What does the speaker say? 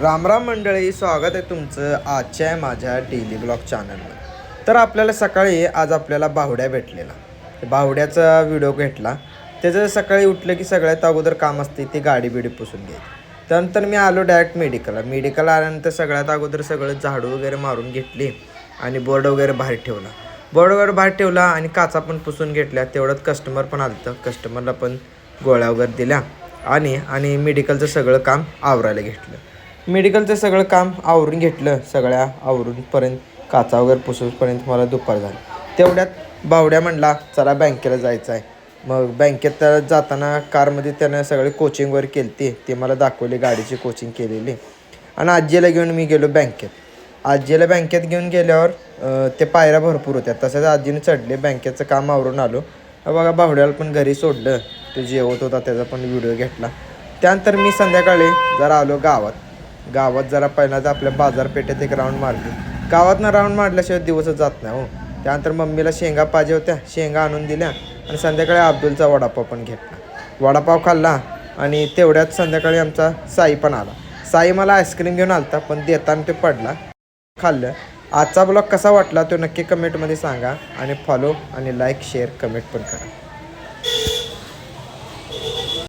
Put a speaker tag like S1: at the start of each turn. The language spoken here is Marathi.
S1: रामराम मंडळी, स्वागत आहे तुमचं आजच्या माझ्या डेली ब्लॉग चॅनलवर. तर आपल्याला सकाळी आज आपल्याला बाहुड्या भेटलेला. बाहुड्याचा व्हिडिओ घेतला. त्याचं सकाळी उठलं की सगळ्यात अगोदर काम असते ते गाडी बिडी पुसून घ्यायची. त्यानंतर मी आलो डायरेक्ट मेडिकल आल्यानंतर सगळ्यात अगोदर सगळं झाडू वगैरे मारून घेतली आणि बोर्ड वगैरे बाहेर ठेवला आणि काचा पण पुसून घेतल्या. तेवढ्यात कस्टमर पण आलं. कस्टमरला पण गोळ्या वगैरे दिल्या आणि मेडिकलचं सगळं काम आवरायला घेतलं. मेडिकलचं सगळं काम आवरून घेतलं. सगळ्या आवरूनपर्यंत काचा वगैरे पुसूपर्यंत मला दुपार झाली. तेवढ्यात बावड्या म्हणला चला बँकेला जायचं आहे. मग बँकेत जाताना कारमध्ये त्यानं सगळे कोचिंग वगैरे केली. ते मला दाखवली, गाडीची कोचिंग केलेली. आणि आजीला घेऊन मी गेलो बँकेत. आजीला बँकेत घेऊन गेल्यावर ते पायऱ्या भरपूर होत्या. तसंच आजीने चढले. बँकेचं काम आवरून आलो. बघा बावड्याला पण घरी सोडलं. तो जेवत होता त्याचा पण व्हिडिओ घेतला. त्यानंतर मी संध्याकाळी जरा आलो गावात जरा पहिल्यांदा आपल्या बाजारपेठेत एक राऊंड मारली. गावातनं राऊंड मारल्याशिवाय दिवसच जात नाही हो. त्यानंतर मम्मीला शेंगा पाहिजे होत्या, शेंगा आणून दिल्या आणि संध्याकाळी अब्दुलचा वडापाव पण घेतला. वडापाव खाल्ला आणि तेवढ्यात संध्याकाळी आमचा साई पण आला. साई मला आईस्क्रीम घेऊन आलता पण देताना ते पडला. खाल्लं. आजचा ब्लॉग कसा वाटला तो नक्की कमेंटमध्ये सांगा आणि फॉलो आणि लाईक शेअर कमेंट पण करा.